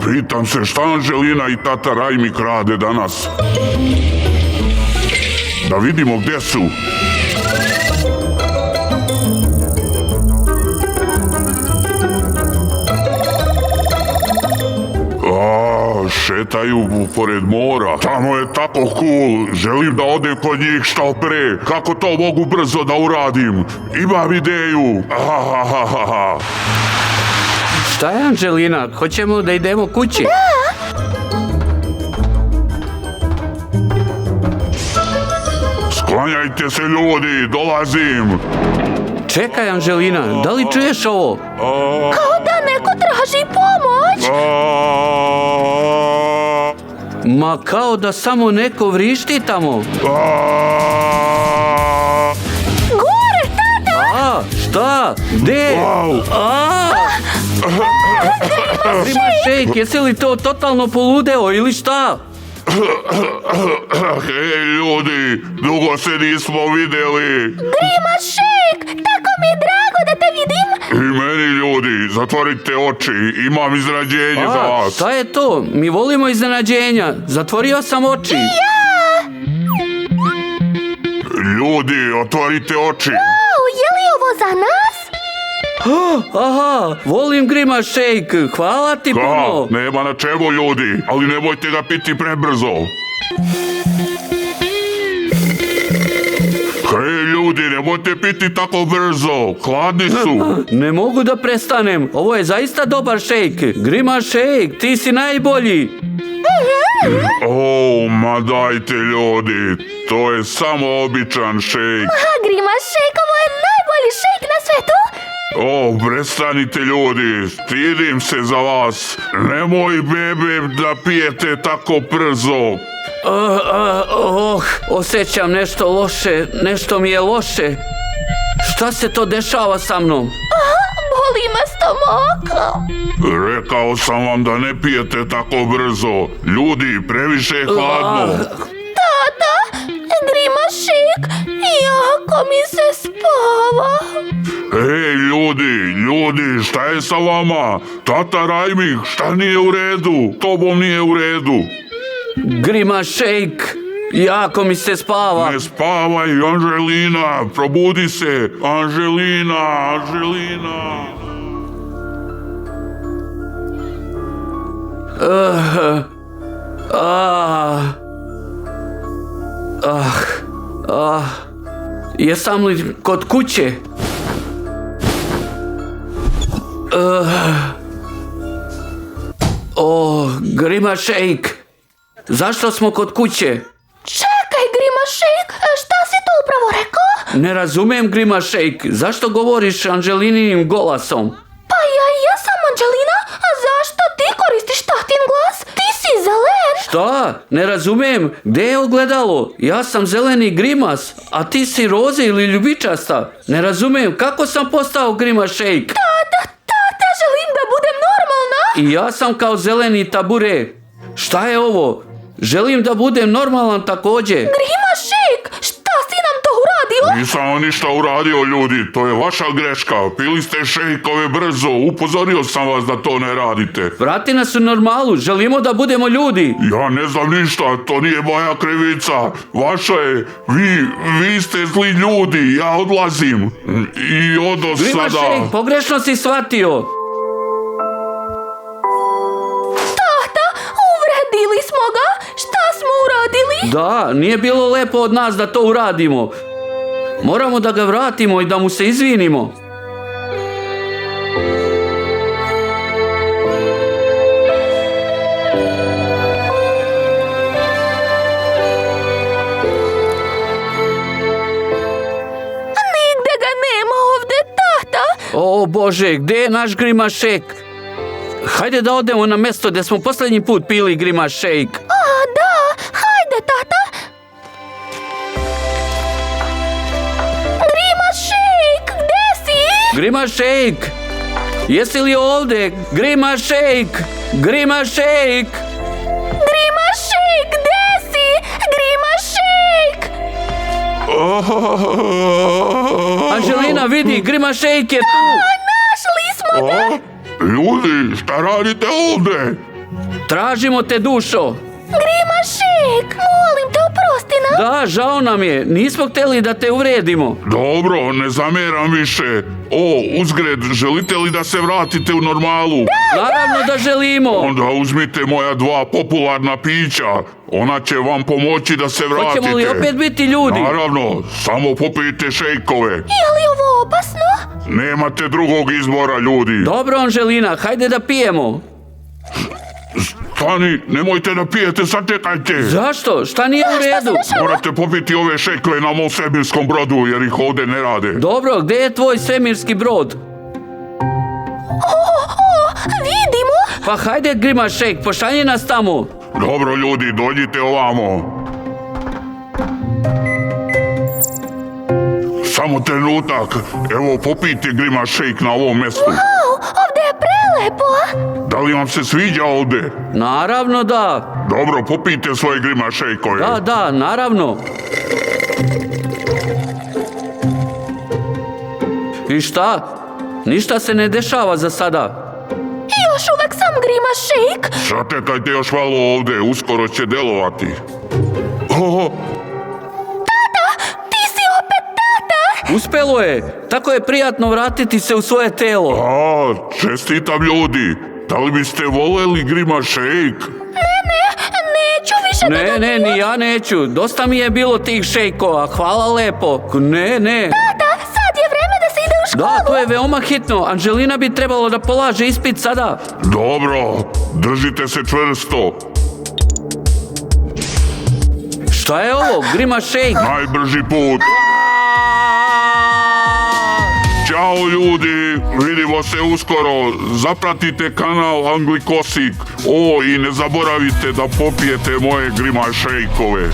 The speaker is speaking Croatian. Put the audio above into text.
Pitam se šta Anđelina i tata Rajmik rade danas. Da vidimo gdje su. Šetaju pored mora. Tamo je tako cool. Želim da odem kod njih što pre. Kako to mogu brzo da uradim? Imam ideju. Šta je, Anđelina? Hoćemo da idemo kući? Sklanjajte se ljudi, dolazim. Čekaj, Anđelina, da li čuješ ovo? Kao da neko traži pomoć. Ma kao da samo neko vrišti tamo. Gore, tata! Šta? Gde? Grimašejk, jesi li to totalno poludeo ili šta? Hej ljudi, dugo se nismo vidjeli. Grimašejk, tako mi je drago da te vidim. I meni ljudi, zatvorite oči, imam iznenađenje za vas. Šta je to? Mi volimo iznenađenja. Zatvorio sam oči. Ljudi, otvorite oči. Je li ovo za nas? Aha, volim Grimašejk, hvala ti puno. Nema na čemu ljudi, ali nemojte ga piti prebrzo. Hej ljudi, nemojte piti tako brzo, hladni su. Ne mogu da prestanem, ovo je zaista dobar šejk. Grimašejk, ti si najbolji. Ma dajte ljudi, to je samo običan šejk. Grimašejk, ovo je najbolji šejk na svetu. Prestanite ljudi, stidim se za vas. Nemoj bebe da pijete tako brzo. Osjećam nešto loše, nešto mi je loše. Šta se to dešava sa mnom? Boli me stomak. Rekao sam vam da ne pijete tako brzo. Ljudi, previše je hladno. Tata, Grimašejk, jako mi se spava. Ej, ljudi, šta je sa vama? Tata Rajmik, šta nije u redu? Tobom nije u redu. Grimašejk, jako mi se spava. Ne spavaj, Anđelina, probudi se. Anđelina. Jesam li kod kuće? Grimašejk, zašto smo kod kuće? Čekaj, Grimašejk, šta si to upravo rekao? Ne razumem, Grimašejk, zašto govoriš Anđelininim glasom? Pa ja jesam Anđelina, a zašto ti koristiš tatin glas? Ti si zelen. Šta? Ne razumem, gdje je ogledalo? Ja sam zeleni grimas, a ti si roze ili ljubičasta. Ne razumem, kako sam postao Grimašejk? Tata, želim da budem normalna. I ja sam kao zeleni tabure. Šta je ovo? Želim da budem normalan također. Grimašejk, šta si nam to uradio? Nisam vam ništa uradio, ljudi, to je vaša greška. Pili ste šejkove brzo, upozorio sam vas da to ne radite. Vrati nas u normalu, želimo da budemo ljudi. Ja ne znam ništa, to nije moja krivica. Vaša je, vi ste zli ljudi, ja odlazim. I odo sada. Grimašejk, pogrešno si shvatio. Uvredili smo ga? Šta smo uradili? Da, nije bilo lepo od nas da to uradimo. Moramo da ga vratimo i da mu se izvinimo. Nigde ga nema ovde, tata. O Bože, gdje je naš Grimašejk? Hajde da odemo na mjesto gdje smo posljednji put pili Grimašejk. Da, hajde, tata. Grimašejk, gde si? Grimašejk, jesi li ovdje? Grimašejk, Grimašejk. Grimašejk, gde si? Grimašejk. Anđelina, vidi, Grimašejk je tu. Našli smo te. Ljudi, šta radite ovdje? Tražimo te, dušo. Grima Shake, molim te, oprosti nam. Da, žao nam je. Nismo htjeli da te uvrijedimo. Dobro, ne zamjeram više. Uzgred, želite li da se vratite u normalu? Naravno da želimo. Onda uzmite moja 2 popularna pića. Ona će vam pomoći da se vratite. Hoćemo li opet biti ljudi? Naravno, samo popijte šejkove. Je li ovo opasno? Nemate drugog izbora, ljudi. Dobro, Anželina, hajde da pijemo. Stani, nemojte da pijete, sačekajte. Zašto? Šta nije u redu? Morate popiti ove šejkove na mom svemirskom brodu, jer ih ovdje ne rade. Dobro, gdje je tvoj svemirski brod? Vidimo. Pa hajde, Grima Shake, pošalji nas tamo. Dobro, ljudi, dođite ovamo. Samo trenutak. Evo, popijte Grima Shake na ovom mjestu. Ovdje je prelepo. Da li vam se sviđa ovdje? Naravno da. Dobro, popijte svoje Grima Shake-ove. Da, naravno. I šta? Ništa se ne dešava za sada. Još uvek sam Grima Shake. Sačekajte još malo ovdje, uskoro će delovati. Ti si opet tata. Uspelo je. Tako je prijatno vratiti se u svoje telo. Čestitam, ljudi. Da li biste voljeli Grima Shake? Neću više da Ne, ni ja neću. Dosta mi je bilo tih šejkova. Hvala lepo. Ne. Tata, sad je vreme da se ide u školu. Da, to je veoma hitno. Anželina bi trebalo da polaže ispit sada. Dobro, držite se čvrsto. Šta je ovo? Grima Shake? Najbrži put. Ćao, ljudi, vidimo se uskoro. Zapratite kanal Anglikosik. I ne zaboravite da popijete moje Grima Shake-ove.